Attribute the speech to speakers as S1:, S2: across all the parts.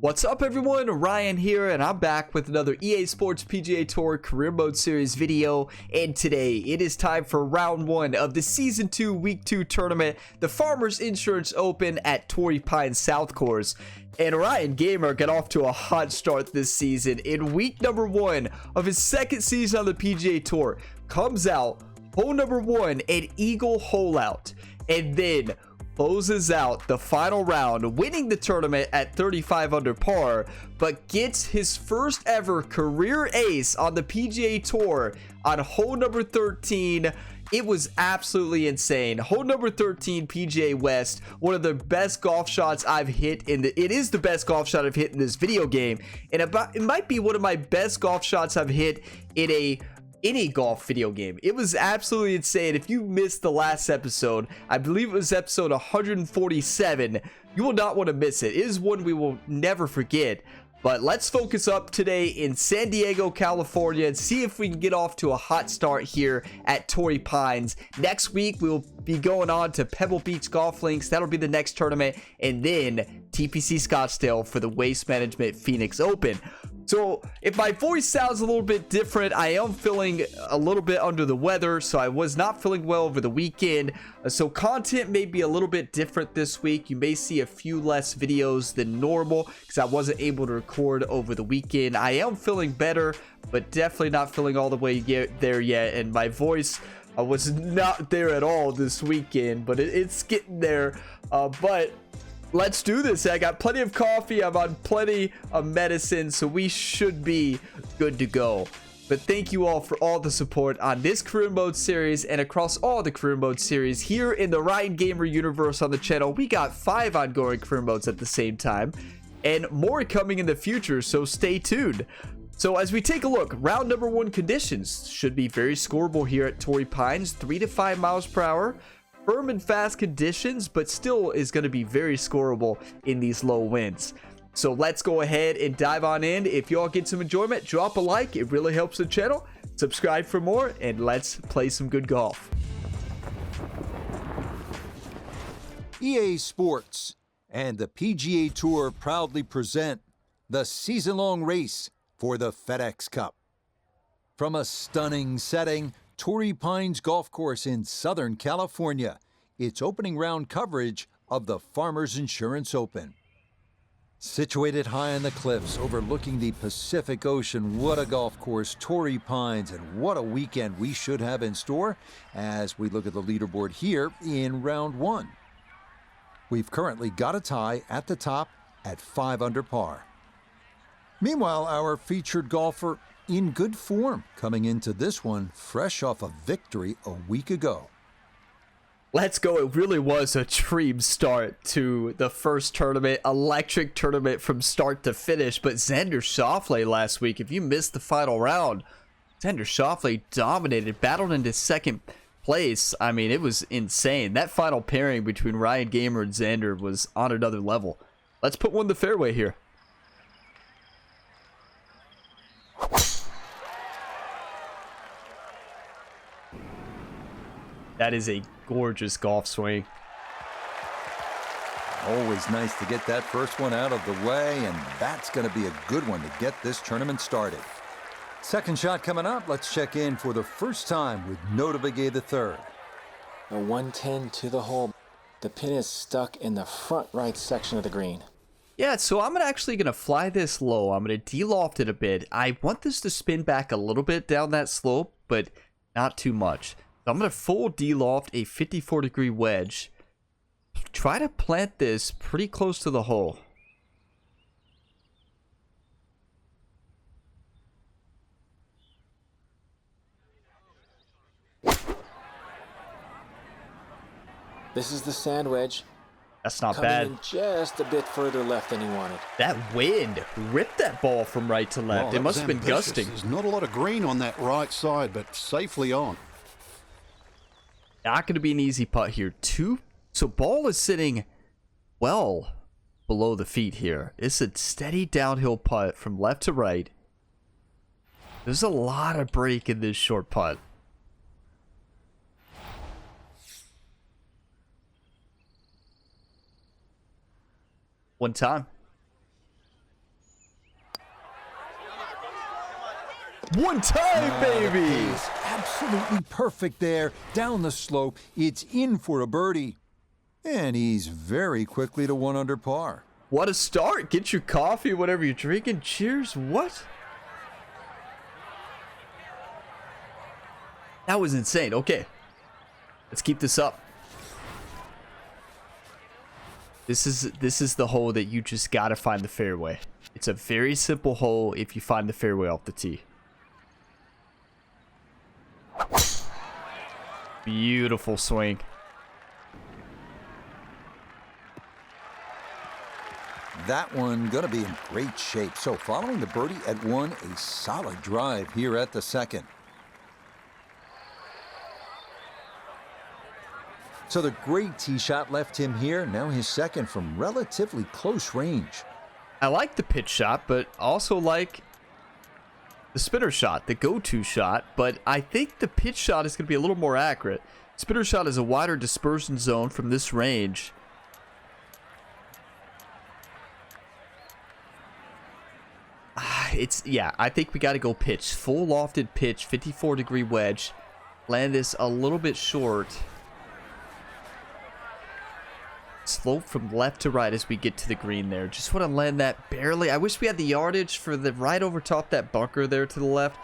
S1: What's up everyone, Ryan here, and I'm back with another EA Sports PGA Tour Career Mode Series video. And today, it is time for round 1 of the Season 2 Week 2 tournament, the Farmers Insurance Open at Torrey Pines South Course. And Ryan Gamer got off to a hot start this season in week number 1 of his second season on the PGA Tour. Comes out, hole number 1, an eagle hole out, and then closes out the final round, winning the tournament at 35 under par, but gets his first ever career ace on the PGA Tour on hole number 13. It was absolutely insane. Hole number 13, PGA West, one of the best golf shots I've hit it is the best golf shot I've hit in this video game, and it might be one of my best golf shots I've hit in any golf video game. It was absolutely insane. If you missed the last episode, I believe it was episode 147, you will not want to miss it. It is one we will never forget. But let's focus up today in San Diego, California, and see if we can get off to a hot start here at Torrey Pines. Next week, we'll be going on to Pebble Beach Golf Links. That'll be the next tournament. And then TPC Scottsdale for the Waste Management Phoenix Open. So if my voice sounds a little bit different, I am feeling a little bit under the weather, so I was not feeling well over the weekend. So content may be a little bit different this week. You may see a few less videos than normal because I wasn't able to record over the weekend. I am feeling better, but definitely not feeling all the way there yet, and my voice was not there at all this weekend, but it's getting there. But let's do this. I got plenty of coffee. I'm on plenty of medicine, so we should be good to go. But thank you all for all the support on this career mode series and across all the career mode series here in the Ryan Gamer universe on the channel. We got 5 ongoing career modes at the same time and more coming in the future, so stay tuned. So as we take a look, round number 1 conditions should be very scoreable here at Torrey Pines. 3 to 5 miles per hour. Firm and fast conditions, but still is going to be very scoreable in these low winds. So let's go ahead and dive on in. If y'all get some enjoyment, drop a like. It really helps the channel. Subscribe for more, and let's play some good golf.
S2: EA Sports and the PGA Tour proudly present the season-long race for the FedEx Cup. From a stunning setting, Torrey Pines Golf Course in Southern California, its opening round coverage of the Farmers Insurance Open. Situated high on the cliffs overlooking the Pacific Ocean, what a golf course, Torrey Pines, and what a weekend we should have in store as we look at the leaderboard here in round 1. We've currently got a tie at the top at 5 under par. Meanwhile, our featured golfer in good form coming into this one fresh off a victory a week ago.
S1: Let's go. It really was a dream start to the first tournament, electric tournament from start to finish. But Xander Schauffele last week, if you missed the final round, Xander Schauffele dominated, battled into second place. I mean, it was insane. That final pairing between Ryan Gamer and Xander was on another level. Let's put one in the fairway here. That is a gorgeous golf swing.
S2: Always nice to get that first one out of the way, and that's going to be a good one to get this tournament started. Second shot coming up. Let's check in for the first time with Notavigay III.
S3: A 110 to the hole. The pin is stuck in the front right section of the green.
S1: Yeah, so I'm actually going to fly this low. I'm going to de-loft it a bit. I want this to spin back a little bit down that slope, but not too much. So I'm going to full de-loft a 54-degree wedge. Try to plant this pretty close to the hole.
S3: This is the sand wedge.
S1: That's not
S3: Coming
S1: bad.
S3: in just a bit further left than he wanted.
S1: That wind ripped that ball from right to left.
S4: Well,
S1: it must have been gusting.
S4: There's not a lot of green on that right side, but safely on.
S1: Not going to be an easy putt here. So ball is sitting well below the feet here. It's a steady downhill putt from left to right. There's a lot of break in this short putt. One time. One time, baby.
S2: Pace absolutely perfect there. Down the slope, it's in for a birdie. And he's very quickly to 1 under par.
S1: What a start. Get your coffee, whatever you're drinking. Cheers. What? That was insane. Okay. Let's keep this up. This is the hole that you just got to find the fairway. It's a very simple hole if you find the fairway off the tee. Beautiful swing.
S2: That one gonna be in great shape. So following the birdie at 1, a solid drive here at the 2nd. So the great tee shot left him here. Now his 2nd from relatively close range.
S1: I like the pitch shot, but also like the spinner shot, the go-to shot. But I think the pitch shot is going to be a little more accurate. Spinner shot is a wider dispersion zone from this range. I think we got to go pitch. Full lofted pitch, 54-degree wedge. Land this a little bit short. Slope from left to right as we get to the green there. Just want to land that barely. I wish we had the yardage for the right over top that bunker there to the left.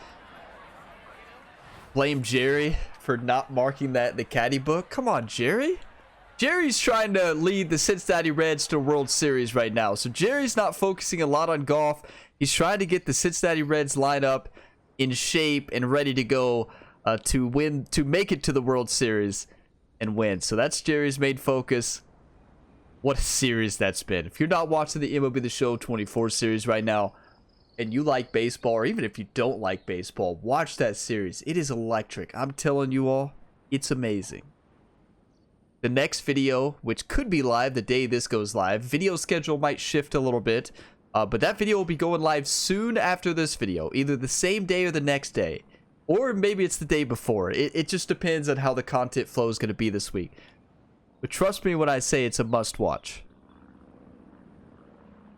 S1: Blame Jerry for not marking that in the caddy book. Come on, Jerry. Jerry's trying to lead the Cincinnati Reds to a World Series right now. So Jerry's not focusing a lot on golf. He's trying to get the Cincinnati Reds lined up in shape and ready to go to win, to make it to the World Series and win. So that's Jerry's main focus. What a series that's been. If you're not watching the MLB The Show 24 series right now and you like baseball, or even if you don't like baseball, watch that series. It is electric. I'm telling you all, it's amazing. The next video, which could be live the day this goes live, video schedule might shift a little bit, but that video will be going live soon after this video, either the same day or the next day, or maybe it's the day before. It just depends on how the content flow is going to be this week. But trust me when I say it's a must-watch.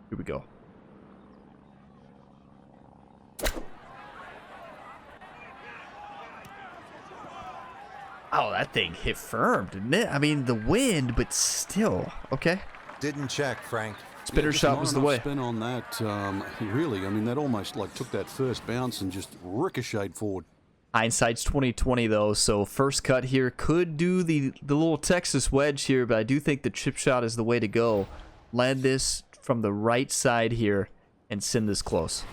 S1: Here we go. Oh, that thing hit firm, didn't it? I mean, the wind, but still. Okay.
S2: Didn't check, Frank.
S1: Spinner shot was the way.
S4: Spin on that. Really, I mean, that almost like took that first bounce and just ricocheted forward.
S1: Hindsight's 20/20 though, so first cut here could do the little Texas wedge here, but I do think the chip shot is the way to go. Land this from the right side here and send this close.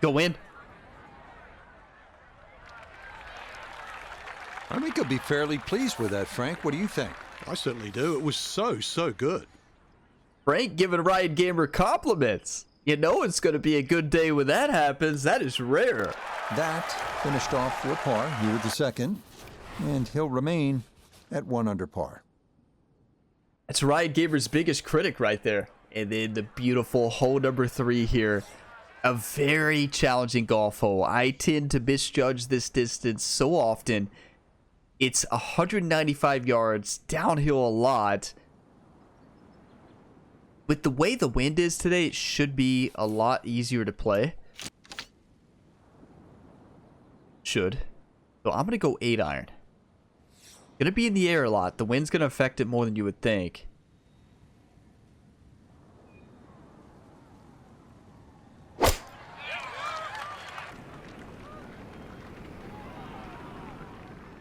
S1: Go in.
S2: I think he'll be fairly pleased with that, Frank. What do you think?
S4: I certainly do. It was so good.
S1: Frank giving Ryan Gamer compliments. You know it's going to be a good day when that happens. That is rare.
S2: That finished off for a par here with the 2nd, and he'll remain at 1 under par.
S1: That's Ryan Gamer's biggest critic right there. And then the beautiful hole number 3 here. A very challenging golf hole. I tend to misjudge this distance so often. It's 195 yards, downhill a lot. With the way the wind is today, it should be a lot easier to play. Should. So I'm going to go 8 iron. Going to be in the air a lot. The wind's going to affect it more than you would think.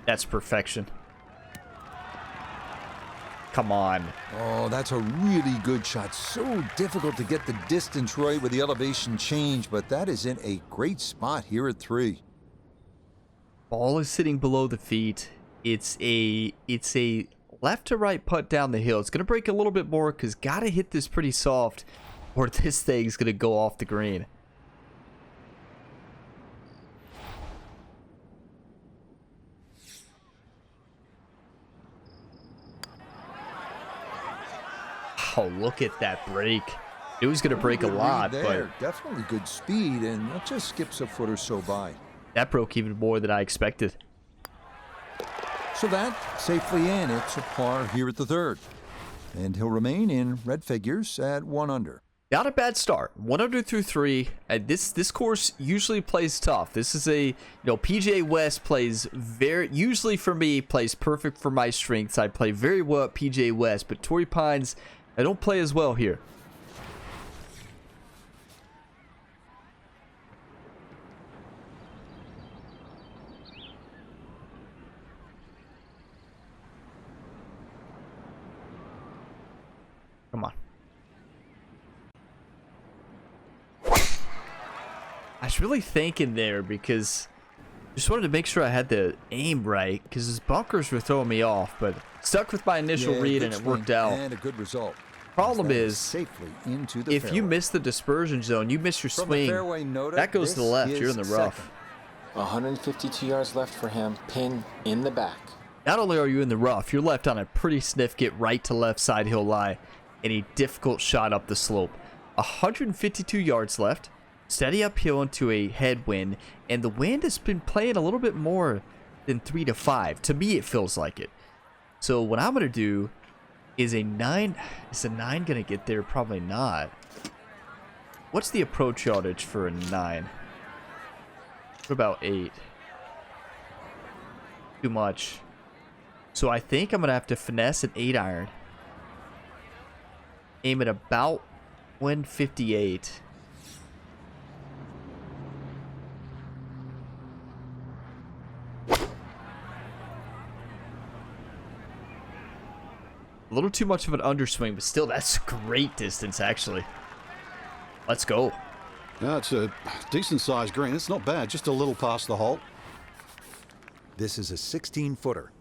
S1: That's perfection. Come on.
S2: Oh, that's a really good shot. So difficult to get the distance right with the elevation change, but that is in a great spot here at 3.
S1: Ball is sitting below the feet. It's a left to right putt down the hill. It's going to break a little bit more because got to hit this pretty soft or this thing's going to go off the green. Oh, look at that break. It was going to break a lot,
S2: but definitely good speed, and that just skips a foot or so by.
S1: That broke even more than I expected.
S2: So that safely in. It's a par here at the third. And he'll remain in red figures at 1 under.
S1: Not a bad start. 1 under through 3. And this course usually plays tough. This is a, PGA West plays usually for me, plays perfect for my strengths. I play very well at PGA West, but Torrey Pines, I don't play as well here. Come on. I was really thinking there because I just wanted to make sure I had the aim right because his bunkers were throwing me off, but stuck with my initial read and it worked out.
S2: And a good result.
S1: Problem is,
S2: safely into the
S1: if you miss the dispersion zone, you miss your swing. That goes to the left. You're in the rough.
S3: 152 yards left for him. Pin in the back.
S1: Not only are you in the rough, you're left on a pretty significant right to left side hill lie and a difficult shot up the slope. 152 yards left. Steady uphill into a headwind, and the wind has been playing a little bit more than 3 to 5. To me, it feels like it. So what I'm going to do is a 9. Is a 9 going to get there? Probably not. What's the approach yardage for a 9? What about 8? Too much. So I think I'm going to have to finesse an 8 iron. Aim at about 158. A little too much of an underswing, but still, that's great distance, actually. Let's go.
S4: Yeah, it's a decent-sized green. It's not bad, just a little past the hole.
S2: This is a 16-footer.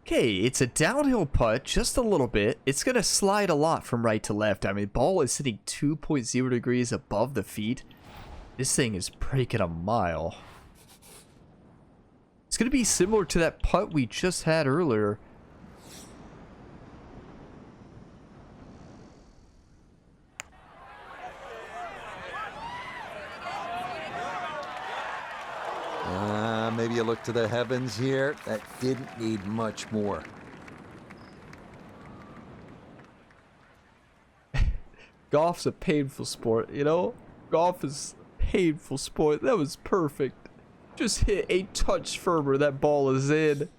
S1: Okay, it's a downhill putt, just a little bit. It's going to slide a lot from right to left. I mean, ball is sitting 2.0 degrees above the feet. This thing is breaking a mile. It's going to be similar to that putt we just had earlier.
S2: Maybe you look to the heavens here. That didn't need much more.
S1: Golf's a painful sport, Golf is a painful sport. That was perfect. Just hit a touch firmer. That ball is in.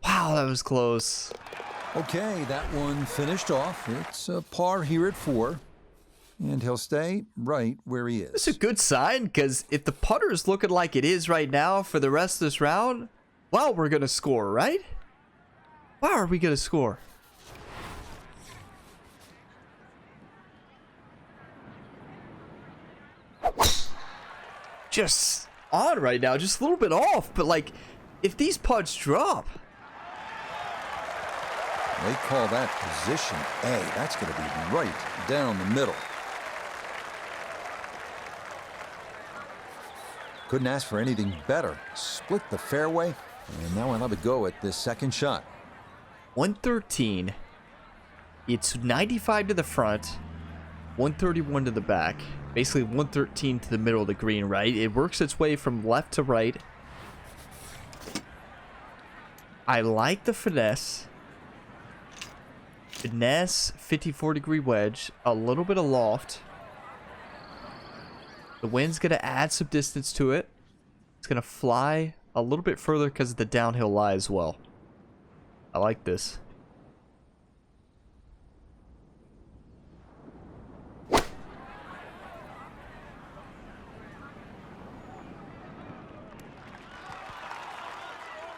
S1: Wow, that was close.
S2: Okay, that one finished off. It's a par here at 4. And he'll stay right where he is.
S1: It's a good sign, because if the putter is looking like it is right now for the rest of this round, well, we're going to score, right? Why are we going to score? Just on right now, just a little bit off, but like, if these putts drop...
S2: They call that position A. That's going to be right down the middle. Couldn't ask for anything better. Split the fairway, and now I'll have a go at this second shot.
S1: 113. It's 95 to the front, 131 to the back. Basically 113 to the middle of the green, right? It works its way from left to right. I like the finesse. Finesse, 54-degree wedge, a little bit of loft. The wind's going to add some distance to it. It's going to fly a little bit further because of the downhill lie as well. I like this.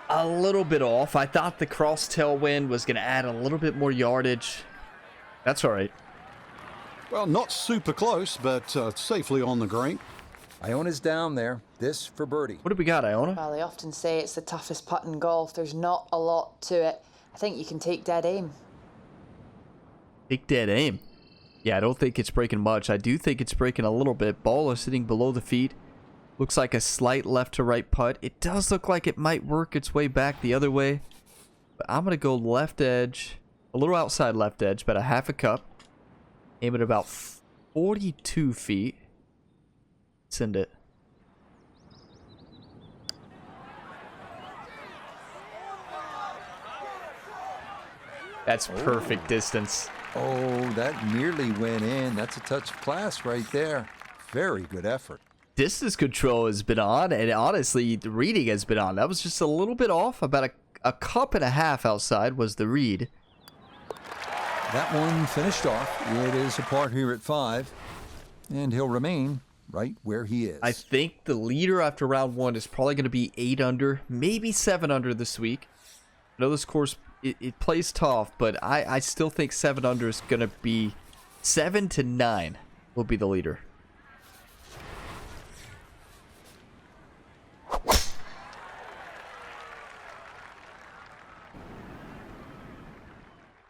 S1: A little bit off. I thought the cross tailwind was going to add a little bit more yardage. That's all right.
S4: Well, not super close, but safely on the green.
S2: Iona's down there. This for birdie.
S1: What do we got, Iona?
S5: Well, they often say it's the toughest putt in golf. There's not a lot to it. I think you can take dead aim.
S1: Take dead aim. Yeah, I don't think it's breaking much. I do think it's breaking a little bit. Ball is sitting below the feet. Looks like a slight left to right putt. It does look like it might work its way back the other way. But I'm going to go left edge. A little outside left edge, about a half a cup. Aim at about 42 feet. Send it. That's perfect distance.
S2: Oh, that nearly went in. That's a touch of class right there. Very good effort.
S1: Distance control has been on, and honestly, the reading has been on. That was just a little bit off. About a cup and a half outside was the read.
S2: That one finished off. It is a par here at 5, and he'll remain right where he is.
S1: I think the leader after round 1 is probably going to be 8 under, maybe 7 under this week. I know this course, it plays tough, but I still think 7 under is going to be 7 to 9 will be the leader.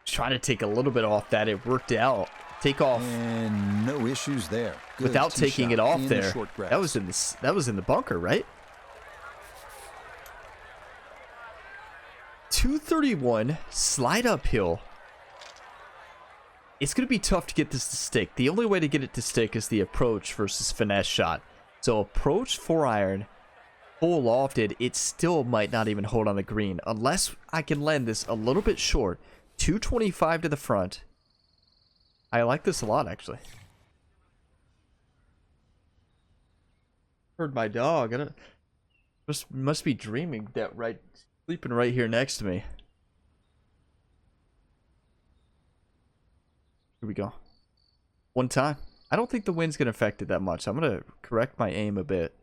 S1: Trying to take a little bit off that. It worked out. Take off.
S2: And no issues there. Good
S1: without taking it off there.
S2: The
S1: That was in the bunker, right? 231, slide uphill. It's going to be tough to get this to stick. The only way to get it to stick is the approach versus finesse shot. So approach 4-iron, full lofted, it still might not even hold on the green unless I can land this a little bit short. 225 to the front. I like this a lot, actually. Heard my dog. I don't, must be dreaming that sleeping right here next to me. Here we go. One time. I don't think the wind's gonna affect it that much. I'm gonna correct my aim a bit.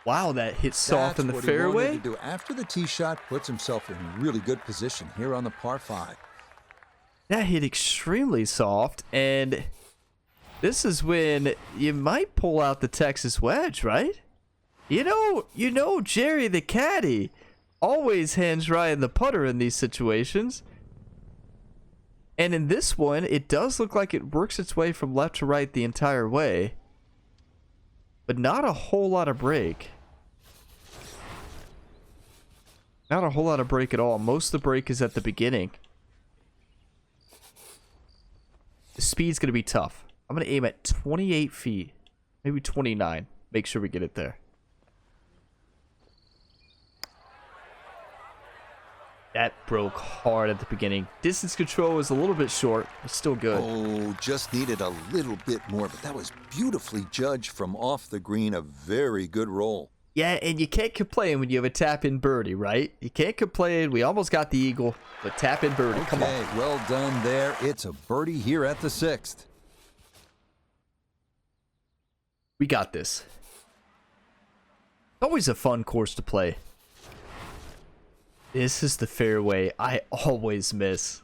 S1: Wow, that hit soft in the fairway.
S2: He wanted to do after the tee shot, puts himself in really good position here on the par 5.
S1: That hit extremely soft, and this is when you might pull out the Texas wedge, right? You know, Jerry the caddy always hands Ryan the putter in these situations. And in this one, it does look like it works its way from left to right the entire way, but not a whole lot of break. Not a whole lot of break at all. Most of the break is at the beginning. The speed's going to be tough. I'm going to aim at 28 feet. Maybe 29. Make sure we get it there. That broke hard at the beginning. Distance control was a little bit short, but still good.
S2: Oh, just needed a little bit more, but that was beautifully judged from off the green. A very good roll.
S1: Yeah, and you can't complain when you have a tap-in birdie, right? You can't complain. We almost got the eagle, but tap-in birdie. Come on.
S2: Okay, well done there. It's a birdie here at the 6th.
S1: We got this. Always a fun course to play. This is the fairway I always miss.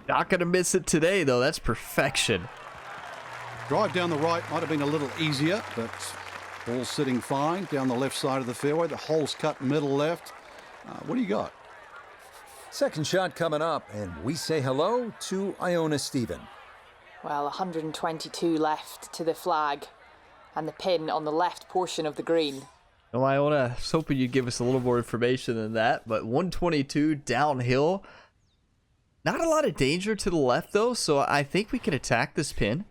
S1: Not going to miss it today, though. That's perfection.
S4: Drive down the right might have been a little easier, but all sitting fine down the left side of the fairway. The hole's cut middle left. What do you got?
S2: Second shot coming up, and we say hello to Iona Stephen.
S5: Well, 122 left to the flag and the pin on the left portion of the green.
S1: No, Iona, I was hoping you'd give us a little more information than that, but 122 downhill. Not a lot of danger to the left, though, so I think we can attack this pin.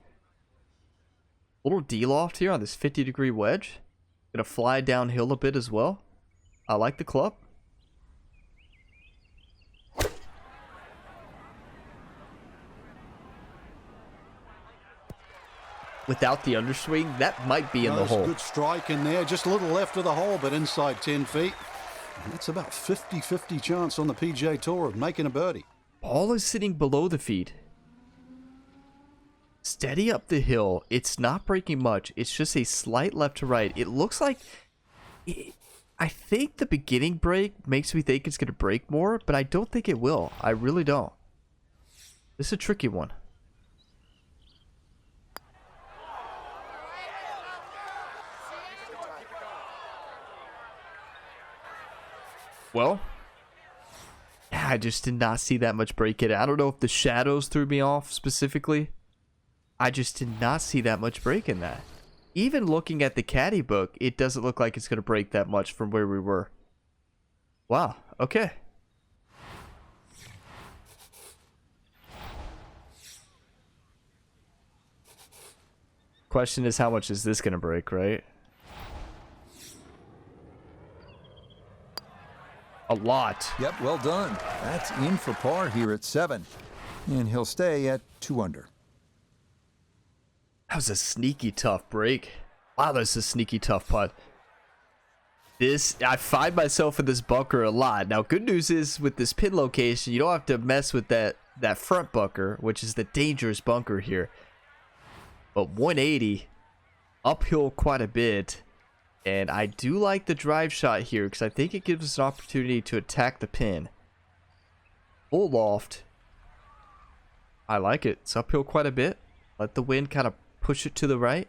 S1: Little D-loft here on this 50-degree wedge. Gonna fly downhill a bit as well. I like the club. Without the underswing, that might be in the hole.
S4: Good strike in there, just a little left of the hole, but inside 10 feet. And that's about 50-50 chance on the PGA Tour of making a birdie.
S1: Ball is sitting below the feet. Steady up the hill. It's not breaking much. It's just a slight left to right. It looks like... I think the beginning break makes me think it's going to break more, but I don't think it will. I really don't. This is a tricky one. Well, I just did not see that much break in it. I don't know if the shadows threw me off specifically. I just did not see that much break in that. Even looking at the caddy book, it doesn't look like it's going to break that much from where we were. Wow, okay. Question is, how much is this going to break, right? A lot.
S2: Yep, well done. That's in for par here at 7. And he'll stay at 2 under.
S1: That was a sneaky tough break. Wow, that's a sneaky tough putt. I find myself in this bunker a lot. Now, good news is with this pin location, you don't have to mess with that front bunker, which is the dangerous bunker here. But 180, uphill quite a bit. And I do like the drive shot here because I think it gives us an opportunity to attack the pin. Full loft. I like it. It's uphill quite a bit. Let the wind kind of push it to the right.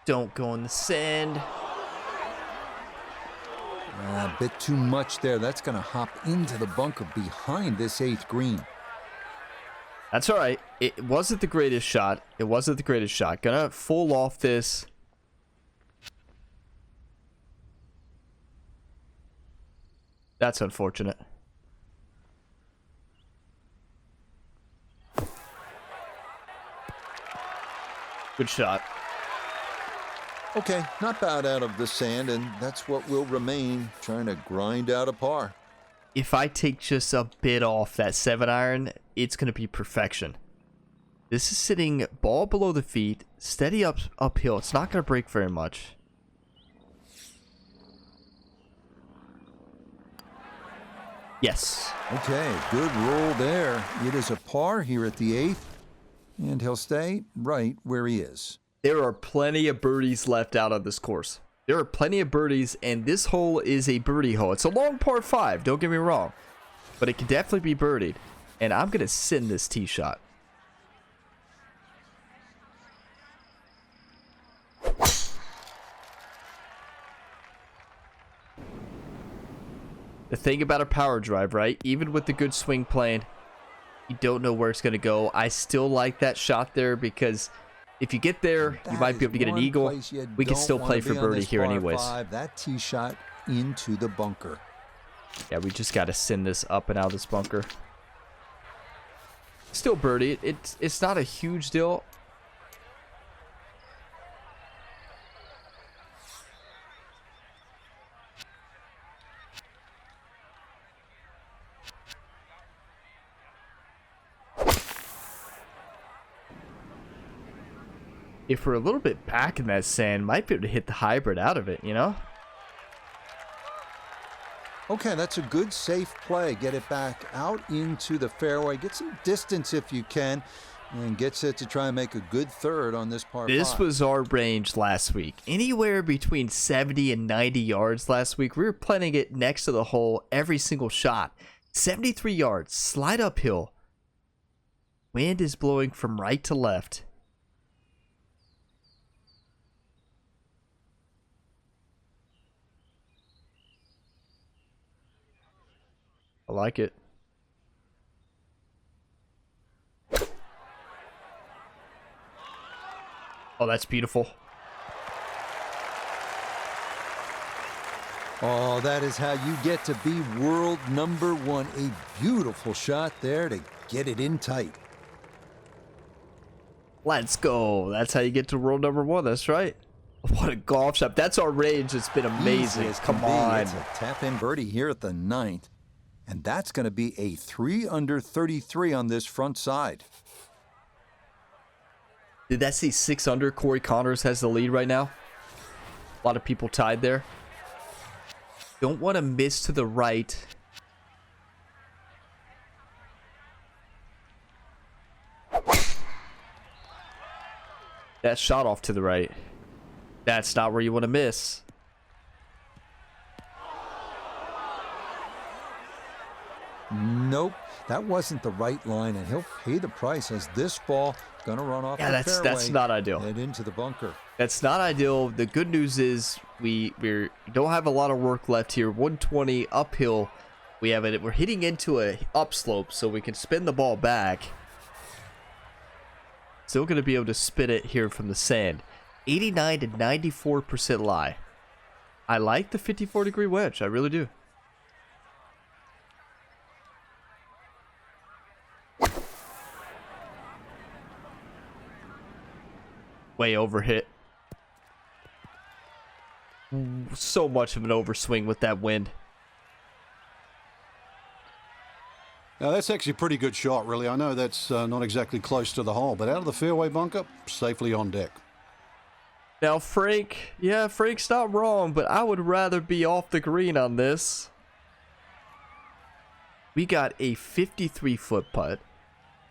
S1: Don't go in the sand.
S2: A bit too much there. That's going to hop into the bunker behind this 8th green.
S1: That's all right. It wasn't the greatest shot. It wasn't the greatest shot. Gonna full off this. That's unfortunate. Good shot.
S2: Okay, not bad out of the sand, and that's what will remain, trying to grind out a par.
S1: If I take just a bit off that 7-iron, it's going to be perfection. This is sitting ball below the feet, steady uphill. It's not going to break very much. Yes.
S2: Okay, good roll there. It is a par here at the 8th, and he'll stay right where he is.
S1: There are plenty of birdies left out on this course. There are plenty of birdies, and this hole is a birdie hole. It's a long par 5, don't get me wrong. But it can definitely be birdied. And I'm going to send this tee shot. The thing about a power drive, right? Even with the good swing plane, you don't know where it's going to go. I still like that shot there because if you get there, you might be able to get an eagle. We can still play for birdie here anyways.
S2: That tee shot into the bunker.
S1: Yeah, we just got to send this up and out of this bunker. Still birdie. It's not a huge deal. If we're a little bit back in that sand, might be able to hit the hybrid out of it, you know?
S2: Okay, that's a good safe play. Get it back out into the fairway. Get some distance if you can. And gets it to try and make a good third on this par 5.
S1: This was our range last week. Anywhere between 70 and 90 yards last week. We were playing it next to the hole every single shot. 73 yards, slide uphill. Wind is blowing from right to left. I like it. Oh, that's beautiful.
S2: Oh, that is how you get to be world number 1. A beautiful shot there to get it in tight.
S1: Let's go. That's how you get to world number 1. That's right. What a golf shot. That's our range. It's been amazing.
S2: Easy as
S1: Come
S2: can be.
S1: on.
S2: It's a tap-in birdie here at the 9th. And that's going to be a 3 under 33 on this front side.
S1: Did that say 6 under? Corey Connors has the lead right now. A lot of people tied there. Don't want to miss to the right. That shot off to the right. That's not where you want to miss.
S2: Nope, that wasn't the right line, and he'll pay the price as this ball gonna run off the fairway.
S1: That's not ideal.
S2: And into the bunker.
S1: That's not ideal. The good news is we don't have a lot of work left here. 120 uphill. We have it. We're hitting into a upslope, so we can spin the ball back. Still going to be able to spin it here from the sand. 89 to 94% lie. I like the 54-degree wedge. I really do. way overhit. So much of an overswing with that wind.
S4: Now, that's actually a pretty good shot, really. I know that's not exactly close to the hole, but out of the fairway bunker, safely on deck.
S1: Now, Frank, yeah, Frank's not wrong, but I would rather be off the green on this. We got a 53-foot putt,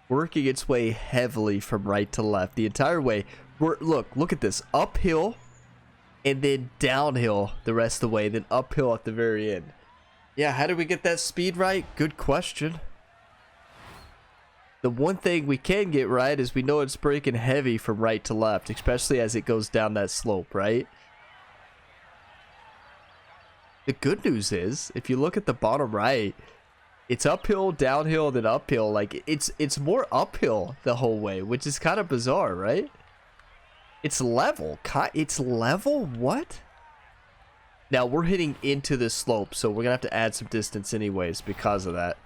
S1: working its way heavily from right to left the entire way. Look at this. Uphill, and then downhill the rest of the way, then uphill at the very end. Yeah, how did we get that speed right? Good question. The one thing we can get right is we know it's breaking heavy from right to left, especially as it goes down that slope, right? The good news is, if you look at the bottom right, it's uphill, downhill, then uphill. Like, it's more uphill the whole way, which is kind of bizarre, right? It's level. It's level? What? Now, we're hitting into the slope, so we're going to have to add some distance anyways because of that.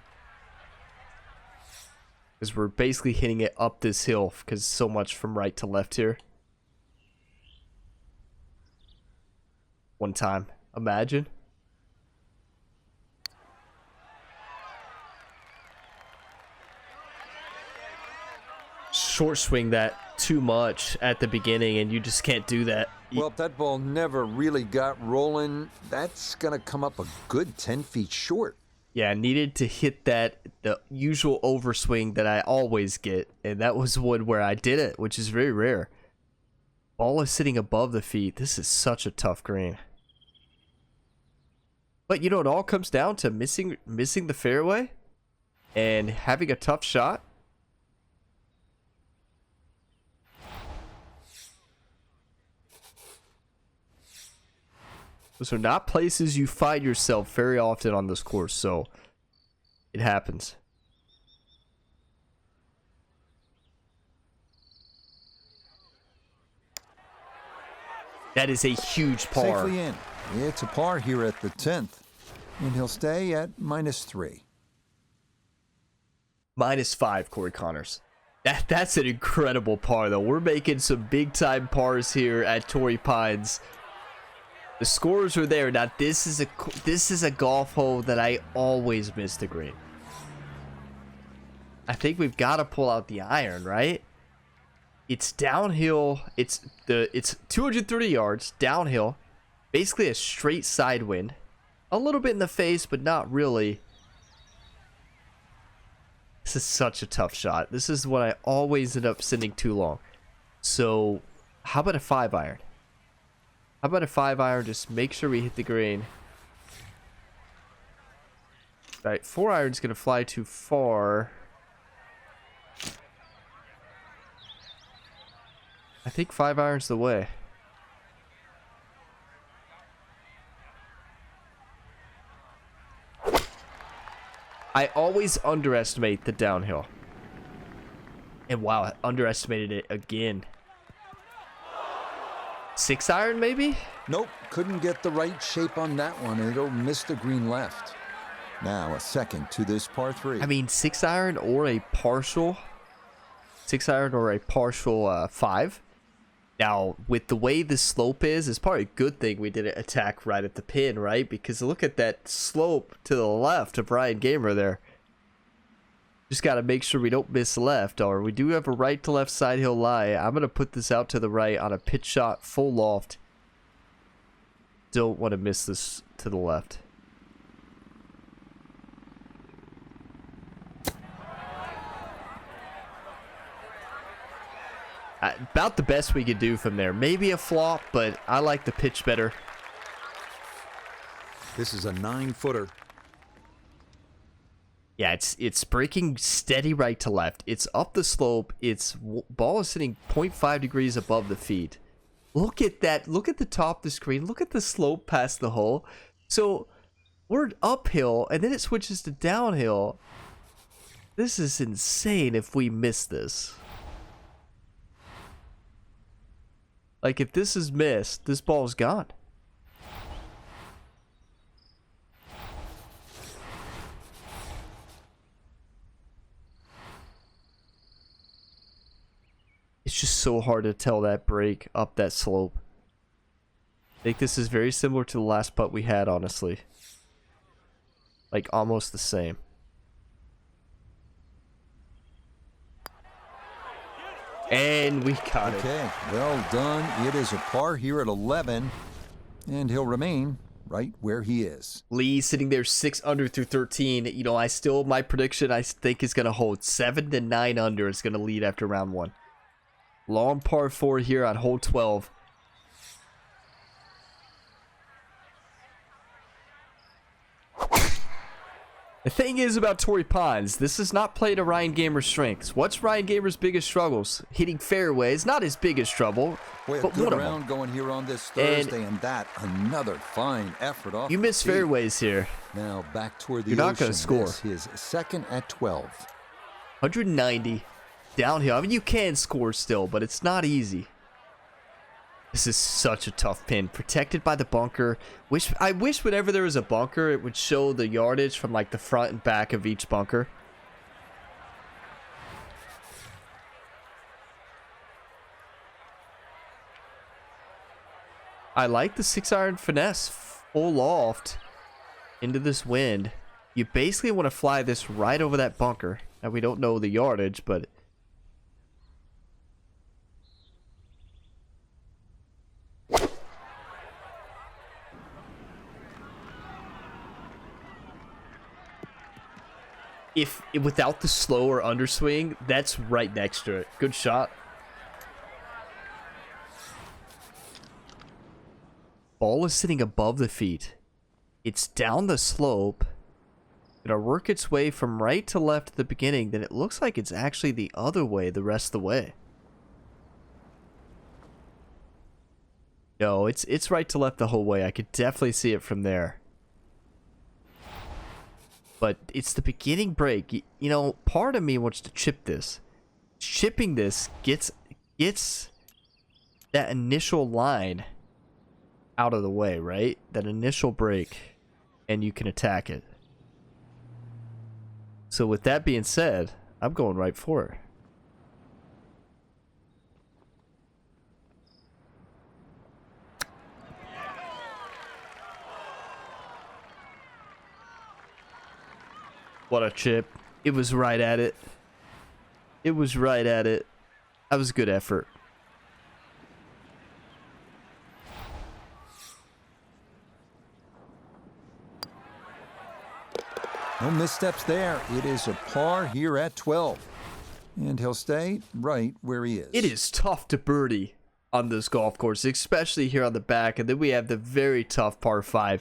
S1: Because we're basically hitting it up this hill because so much from right to left here. One time. Imagine. Short swing that too much at the beginning, and you just can't do that.
S2: Well, if that ball never really got rolling, that's going to come up a good 10 feet short.
S1: Yeah, I needed to hit the usual overswing that I always get, and that was one where I did it, which is very rare. Ball is sitting above the feet. This is such a tough green. But, you know, it all comes down to missing the fairway and having a tough shot. Those are not places you find yourself very often on this course, so it happens. That is a huge par.
S2: Safely in. It's a par here at the 10th, and he'll stay at -3.
S1: -5, Corey Connors. That's an incredible par, though. We're making some big-time pars here at Torrey Pines. The scores are there. Now, this is a golf hole that I always miss the green. I think we've got to pull out the iron, right? It's downhill. It's 230 yards downhill. Basically a straight side wind. A little bit in the face, but not really. This is such a tough shot. This is what I always end up sending too long. So, how about a 5-iron? How about a 5-iron? Just make sure we hit the green. All right, 4-iron's gonna fly too far. I think 5-iron's the way. I always underestimate the downhill. And wow, I underestimated it again. 6-iron maybe?
S2: Nope, couldn't get the right shape on that one, and it'll miss the green left. Now a second to this par 3.
S1: I mean, 6-iron or a partial 6-iron or a partial 5. Now, with the way the slope is, it's probably a good thing we didn't attack right at the pin, right? Because look at that slope to the left of Ryan Gamer there. Just got to make sure we don't miss left, or we do have a right to left side hill lie. I'm going to put this out to the right on a pitch shot, full loft. Don't want to miss this to the left. About the best we could do from there. Maybe a flop, but I like the pitch better.
S2: This is a 9-footer.
S1: Yeah, it's breaking steady right to left. It's up the slope. Its ball is sitting 0.5 degrees above the feet. Look at that. Look at the top of the screen. Look at the slope past the hole. So we're uphill, and then it switches to downhill. This is insane if we miss this. Like, if this is missed, this ball's gone. It's just so hard to tell that break up that slope. I think this is very similar to the last putt we had, honestly. Like, almost the same. And we got it.
S2: Okay, well done. It is a par here at 11, and he'll remain right where he is.
S1: Lee sitting there 6 under through 13. You know, my prediction, I think, is going to hold 7 to 9 under. Is going to lead after round 1. Long par 4 here on hole 12. The thing is about Torrey Pines, this is not play to Ryan Gamer's strengths. What's Ryan Gamer's biggest struggles? Hitting fairways, not his biggest trouble,
S2: Boy,
S1: but
S2: good
S1: one of
S2: round
S1: them.
S2: going here on this Thursday, and that another fine effort off.
S1: You
S2: the
S1: miss
S2: tee.
S1: fairways here.
S2: Now back toward the
S1: You're not
S2: ocean.
S1: gonna score.
S2: This his second at 12.
S1: 190 downhill. I mean, you can score still, but it's not easy. This is such a tough pin. Protected by the bunker. I wish whenever there was a bunker, it would show the yardage from like the front and back of each bunker. I like the 6-iron finesse. Full loft into this wind. You basically want to fly this right over that bunker. Now, we don't know the yardage, but... if without the slow or underswing, that's right next to it. Good shot. Ball is sitting above the feet. It's down the slope. Gonna work its way from right to left at the beginning. Then it looks like it's actually the other way the rest of the way. No, it's right to left the whole way. I could definitely see it from there. But it's the beginning break. You know, part of me wants to chip this. Chipping this gets that initial line out of the way, right? That initial break, and you can attack it. So with that being said, I'm going right for it. What a chip. It was right at it. It was right at it. That was a good effort.
S2: No missteps there. It is a par here at 12. And he'll stay right where he is.
S1: It is tough to birdie on this golf course, especially here on the back. And then we have the very tough par 5.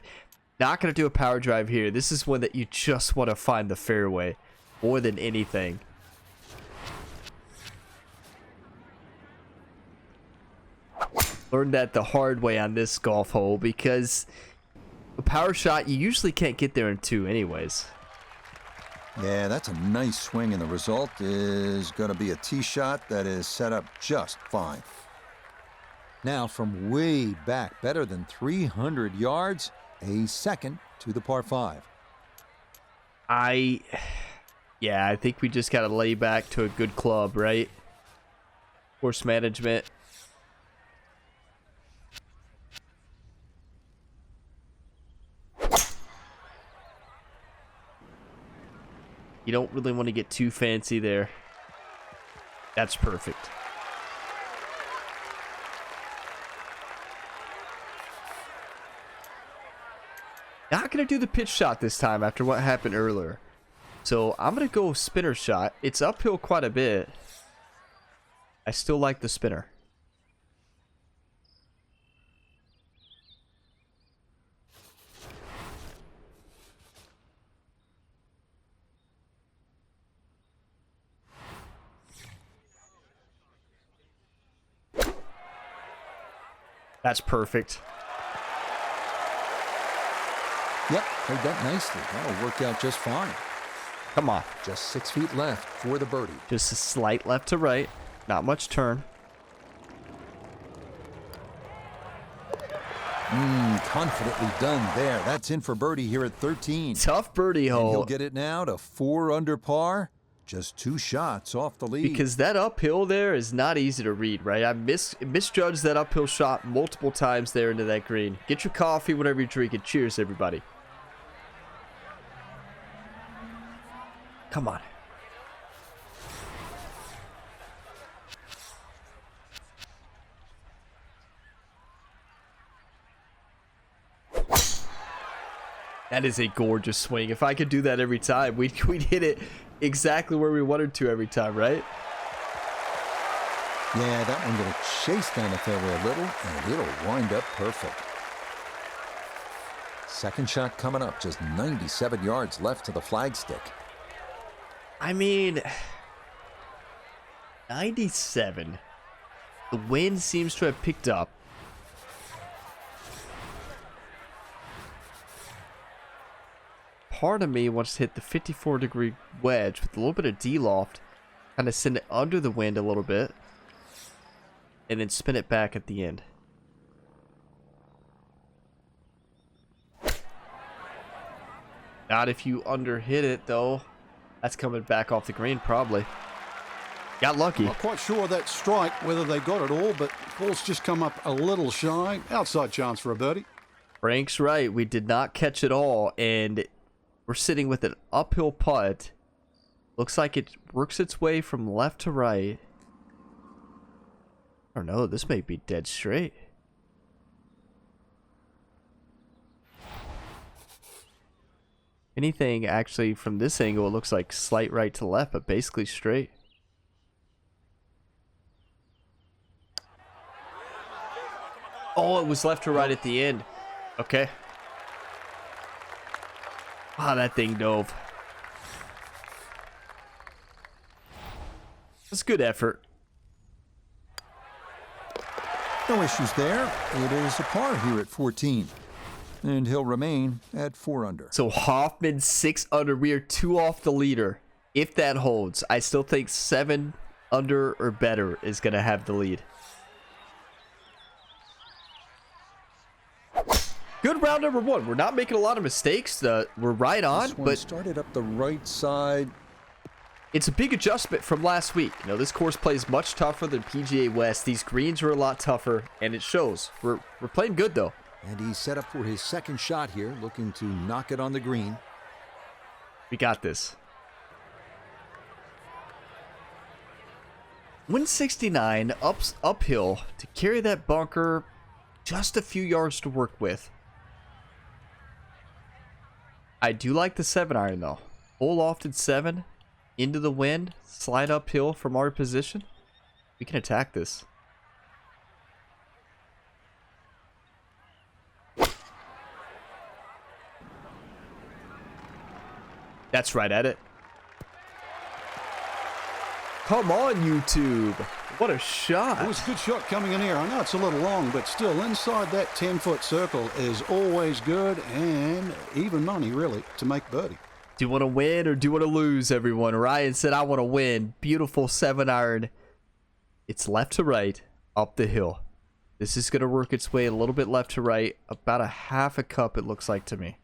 S1: Not going to do a power drive here. This is one that you just want to find the fairway more than anything. Learned that the hard way on this golf hole because a power shot, you usually can't get there in 2 anyways.
S2: Yeah, that's a nice swing, and the result is going to be a tee shot that is set up just fine. Now, from way back, better than 300 yards, a second to the par 5.
S1: I think we just got to lay back to a good club, right? Course management. You don't really want to get too fancy there. That's perfect. Not going to do the pitch shot this time after what happened earlier. So I'm going to go spinner shot. It's uphill quite a bit. I still like the spinner. That's perfect.
S2: Yep, played that nicely. That'll work out just fine.
S1: Come on.
S2: Just 6 feet left for the birdie.
S1: Just a slight left to right. Not much turn.
S2: Confidently done there. That's in for birdie here at 13.
S1: Tough birdie
S2: And he'll
S1: hole.
S2: get it now to 4 under par. just 2 shots off the lead.
S1: Because that uphill there is not easy to read, right? I misjudged that uphill shot multiple times there into that green. Get your coffee, whatever you're drinking. Cheers, everybody. Come on. That is a gorgeous swing. If I could do that every time, we'd hit it exactly where we wanted to every time, right?
S2: Yeah, that one going to chase down the fairway a little, and it'll wind up perfect. Second shot coming up, just 97 yards left to the flagstick.
S1: I mean, 97. The wind seems to have picked up. Part of me wants to hit the 54-degree wedge with a little bit of D-loft, kind of send it under the wind a little bit, and then spin it back at the end. Not if you underhit it, though. That's coming back off the green, probably. Got lucky.
S4: Not quite sure that strike, whether they got it all, but ball's just come up a little shy. Outside chance for a birdie.
S1: Frank's right. We did not catch it all, and we're sitting with an uphill putt. Looks like it works its way from left to right. I don't know. This may be dead straight. Anything actually from this angle, it looks like slight right to left, but basically straight. Oh, it was left to right at the end. Okay. Wow, that thing dove. That's good effort.
S2: No issues there. It is a par here at 14. And he'll remain at 4 under.
S1: So Hoffman 6 under. We are 2 off the leader. If that holds, I still think 7 under or better is going to have the lead. Good round number 1. We're not making a lot of mistakes. We're right on,
S2: This one
S1: but
S2: started up the right side.
S1: it's a big adjustment from last week. You know, this course plays much tougher than PGA West. These greens are a lot tougher, and it shows. We're playing good, though.
S2: And he's set up for his second shot here, looking to knock it on the green.
S1: We got this. 169 uphill to carry that bunker. Just a few yards to work with. I do like the 7-iron, though. Full lofted 7 into the wind, slide uphill from our position. We can attack this. That's right at it. Come on, YouTube. What a shot.
S4: It was a good shot coming in here. I know it's a little long, but still inside that 10-foot circle is always good, and even money, really, to make birdie.
S1: Do you want to win or do you want to lose, everyone? Ryan said, I want to win. Beautiful 7-iron. It's left to right, up the hill. This is going to work its way a little bit left to right. About a half a cup, it looks like to me.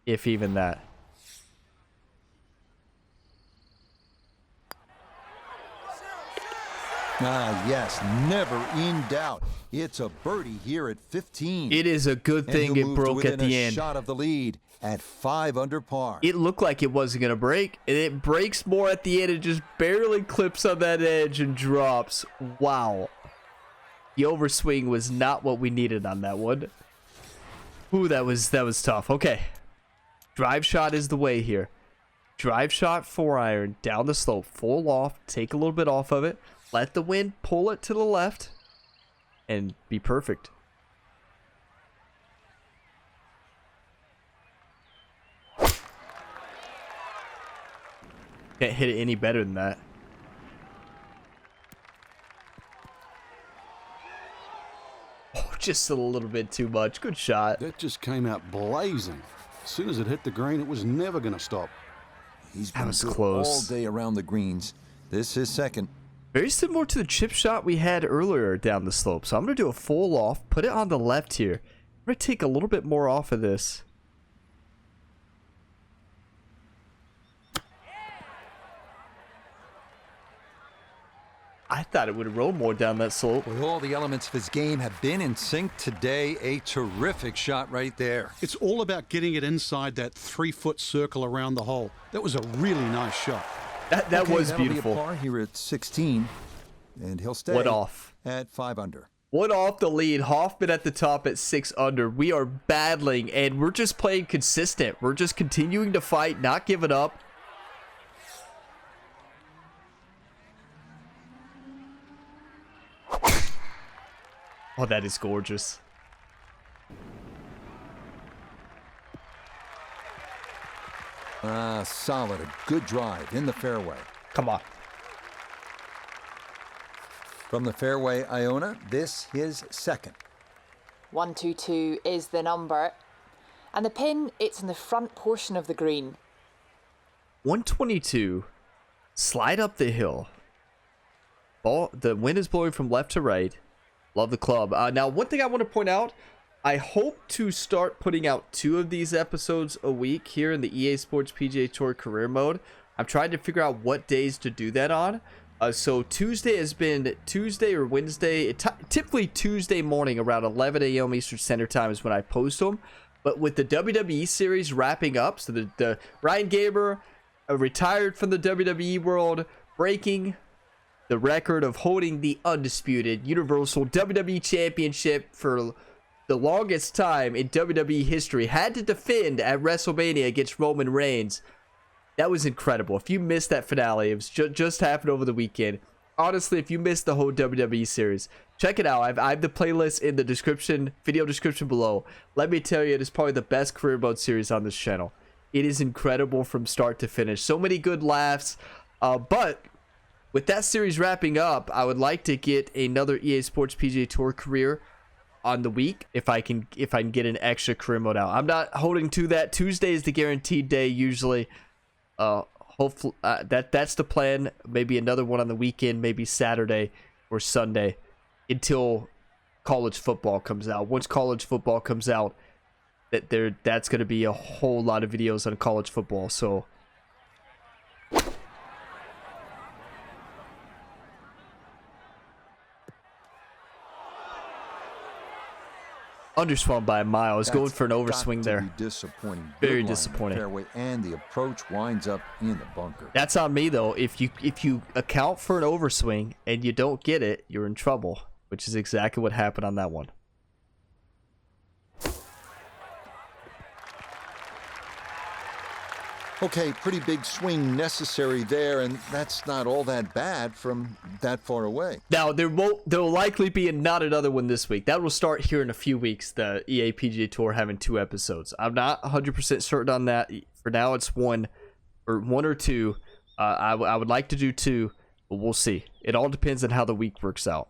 S1: If even that.
S2: Ah, yes, never in doubt. It's a birdie here at 15.
S1: It is a good thing it broke at the end.
S2: Shot of the lead at 5 under par.
S1: It looked like it wasn't going to break, and it breaks more at the end. It just barely clips on that edge and drops. Wow. The overswing was not what we needed on that one. Ooh, that was tough. Okay. Drive shot is the way here. Drive shot 4-iron down the slope, full loft, take a little bit off of it. Let the wind pull it to the left and be perfect. Can't hit it any better than that. Oh, just a little bit too much. Good shot.
S4: That just came out blazing. As soon as it hit the green, it was never going to stop.
S2: He's
S1: That
S2: been
S1: was
S2: good
S1: close.
S2: all day around the greens. This is second.
S1: Very similar to the chip shot we had earlier down the slope. So I'm going to do a full off, put it on the left here. I'm going to take a little bit more off of this. I thought it would have rolled more down that slope.
S2: With all the elements of his game have been in sync today, a terrific shot right there.
S4: It's all about getting it inside that 3-foot circle around the hole. That was a really nice shot.
S1: That
S2: Okay,
S1: was
S2: that'll
S1: beautiful.
S2: Be a par here at 16, and he'll stay
S1: What off?
S2: at 5 under.
S1: One off the lead. Hoffman at the top at 6 under. We are battling, and we're just playing consistent. We're just continuing to fight, not giving up. Oh, that is gorgeous.
S2: Solid. A good drive in the fairway.
S1: Come on.
S2: From the fairway, Iona, this his second.
S5: 122 is the number. And the pin, it's in the front portion of the green.
S1: 122. Slide up the hill. Ball. The wind is blowing from left to right. Love the club. Now, one thing I want to point out, I hope to start putting out 2 of these episodes a week here in the EA Sports PGA Tour career mode. I'm trying to figure out what days to do that on. So Tuesday has been Tuesday or Wednesday. Typically Tuesday morning around 11 a.m. Eastern Standard Time is when I post them. But with the WWE series wrapping up, so the Ryan Gaber retired from the WWE world, breaking the record of holding the undisputed Universal WWE Championship for the longest time in WWE history, had to defend at WrestleMania against Roman Reigns. That was incredible. If you missed that finale, it was just happened over the weekend. Honestly, if you missed the whole WWE series, check it out. I have the playlist in the description, video description below. Let me tell you, it is probably the best career mode series on this channel. It is incredible from start to finish. So many good laughs. But with that series wrapping up, I would like to get another EA Sports PGA Tour career on the week if I can get an extra career mode out. I'm not holding to that. Tuesday is the guaranteed day usually. Hopefully that's the plan. Maybe another one on the weekend, maybe Saturday or Sunday until college football comes out. Once college football comes out, that's going to be a whole lot of videos on college football. So underswung by a mile. Is going for an overswing there.
S2: Disappointing.
S1: Very
S2: Good line in the
S1: disappointing.
S2: fairway, and the approach winds up in the bunker.
S1: That's on me though. If you account for an overswing and you don't get it, you're in trouble, which is exactly what happened on that one.
S2: Okay, pretty big swing necessary there, and that's not all that bad from that far away.
S1: Now there will likely be not another one this week. That will start here in a few weeks. The EA PGA Tour having 2 episodes. I'm not 100% certain on that. For now, it's one or two. I would like to do 2, but we'll see. It all depends on how the week works out.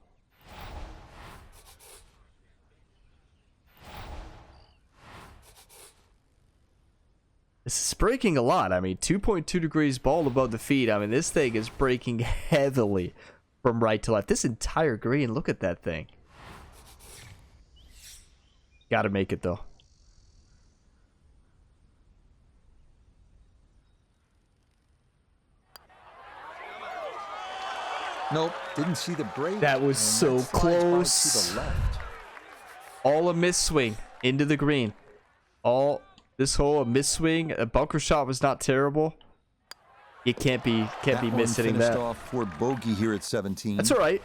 S1: This is breaking a lot. I mean, 2.2 degrees ball above the feet. I mean, this thing is breaking heavily from right to left. This entire green, look at that thing. Gotta make it, though.
S2: Nope, didn't see the break.
S1: That was
S2: and
S1: so
S2: that slides by
S1: close.
S2: to the left.
S1: All a miss swing into the green. This hole a miss swing. A bunker shot was not terrible. You can't be miss hitting
S2: finished
S1: that.
S2: off for bogey here at 17.
S1: That's all right.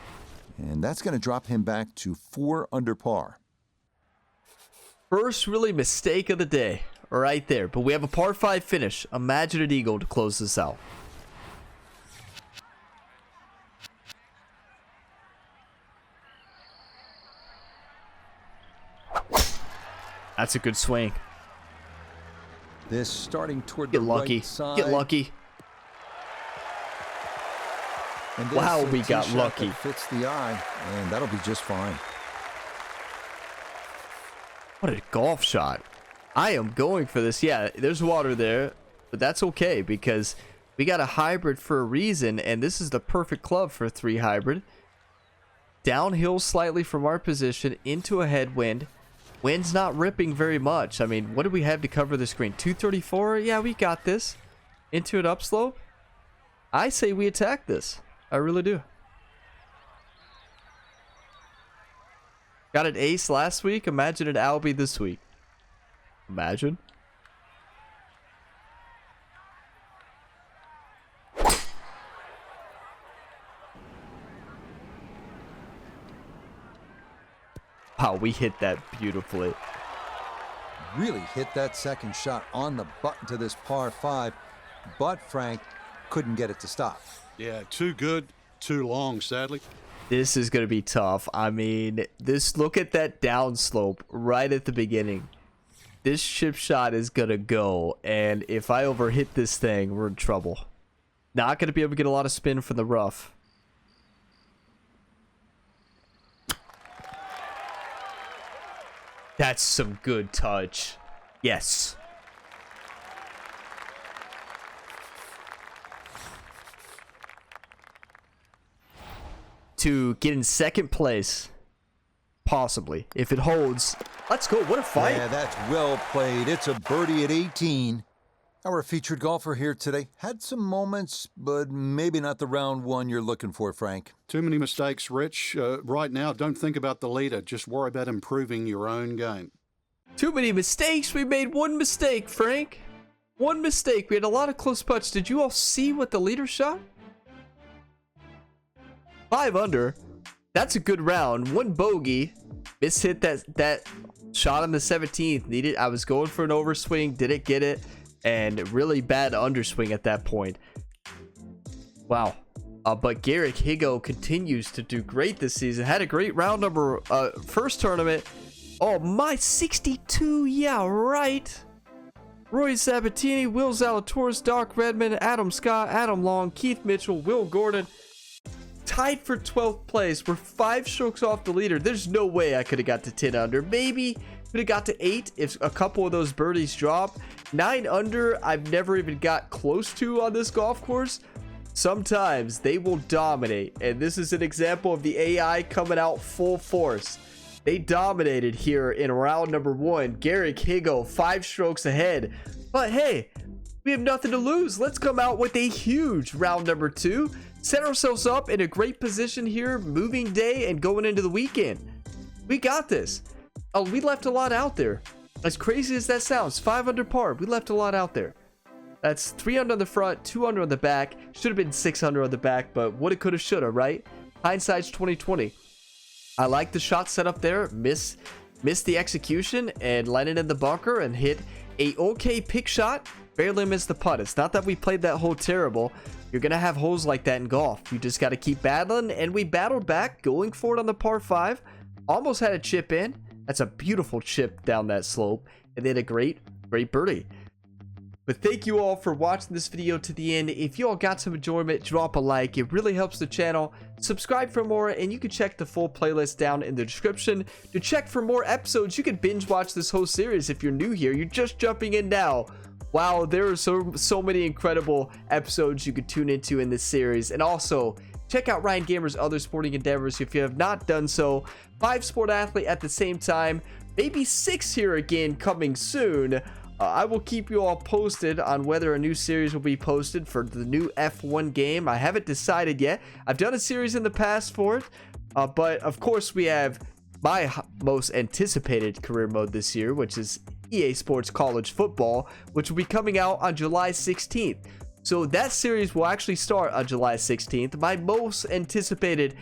S2: And that's going to drop him back to 4 under par.
S1: First really mistake of the day right there. But we have a par 5 finish. Imagine an eagle to close this out. That's a good swing.
S2: This starting toward
S1: Get
S2: the
S1: lucky.
S2: right side.
S1: Get lucky.
S2: And this
S1: Wow,
S2: is a
S1: we
S2: tee
S1: got
S2: shot
S1: lucky.
S2: that fits the eye, and that'll be just fine.
S1: What a golf shot. I am going for this. Yeah, there's water there, but that's okay because we got a hybrid for a reason, and this is the perfect club for a 3 hybrid. Downhill slightly from our position into a headwind. Wind's not ripping very much. I mean, what do we have to cover this green? 234? Yeah, we got this. Into an upslope. I say we attack this. I really do. Got an ace last week. Imagine an Albie this week. Imagine. Wow, we hit that beautifully.
S2: Really hit that second shot on the button to this par 5, but Frank couldn't get it to stop.
S4: Yeah, too good, too long, sadly.
S1: This is going to be tough. I mean, look at that downslope right at the beginning. This chip shot is going to go, and if I overhit this thing, we're in trouble. Not going to be able to get a lot of spin from the rough. That's some good touch. Yes. To get in second place, possibly. If it holds, let's go. What a fight.
S2: Yeah, that's well played. It's a birdie at 18. Our featured golfer here today had some moments, but maybe not the round one you're looking for, Frank.
S4: Too many mistakes, Rich. Right now, don't think about the leader. Just worry about improving your own game.
S1: Too many mistakes. We made one mistake, Frank. One mistake. We had a lot of close putts. Did you all see what the leader shot? 5 under. That's a good round. One bogey. Mishit that shot on the 17th. I was going for an overswing. Didn't get it. And really bad underswing at that point. Wow. But Garrick Higo continues to do great this season. Had a great round number first tournament. Oh, my 62. Yeah, right. Roy Sabatini, Will Zalatoris, Doc Redmond, Adam Scott, Adam Long, Keith Mitchell, Will Gordon. Tied for 12th place. We're 5 strokes off the leader. There's no way I could have got to 10 under. Maybe could have got to 8 if a couple of those birdies drop. 9 under, I've never even got close to on this golf course. Sometimes they will dominate, and this is an example of the AI coming out full force. They dominated here in round number 1. Garrick Higo 5 strokes ahead, but hey, we have nothing to lose. Let's come out with a huge round number 2. Set ourselves up in a great position here, moving day and going into the weekend. We got this. Oh, we left a lot out there. As crazy as that sounds, 5 under par. We left a lot out there. That's 3 under on the front, 2 under on the back. Should have been 6 under on the back, but woulda, coulda, shoulda, right? Hindsight's 2020. I like the shot set up there. Missed the execution and landed in the bunker and hit a okay pick shot. Barely missed the putt. It's not that we played that hole terrible. You're going to have holes like that in golf. You just got to keep battling, and we battled back, going for it on the par 5. Almost had a chip in. That's a beautiful chip down that slope, and then a great birdie. But thank you all for watching this video to the end. If you all got some enjoyment, drop a like. It really helps the channel. Subscribe for more, and you can check the full playlist down in the description. To check for more episodes, you can binge watch this whole series. If you're new here, you're just jumping in now. Wow, there are so many incredible episodes you could tune into in this series. And also, check out Ryan Gamer's other sporting endeavors if you have not done so. 5 sport athlete at the same time. Maybe 6 here again coming soon. I will keep you all posted on whether a new series will be posted for the new F1 game. I haven't decided yet. I've done a series in the past for it. But of course, we have my most anticipated career mode this year, which is EA Sports College Football, which will be coming out on July 16th. So that series will actually start on July 16th. My most anticipated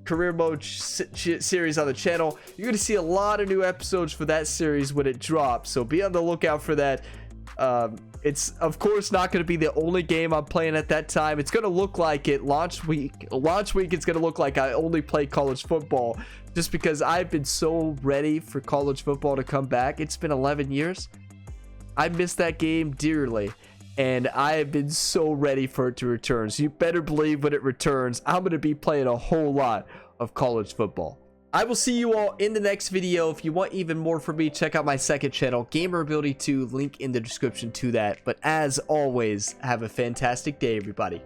S1: career mode series on the channel. You're going to see a lot of new episodes for that series when it drops, so be on the lookout for that. It's of course not going to be the only game I'm playing at that time. It's going to look like it launch week it's going to look like I only play college football, just because I've been so ready for college football to come back. It's been 11 years. I miss that game dearly, and I have been so ready for it to return. So you better believe when it returns, I'm going to be playing a whole lot of college football. I will see you all in the next video. If you want even more from me, check out my second channel, Gamer Ability 2, link in the description to that. But as always, have a fantastic day, everybody.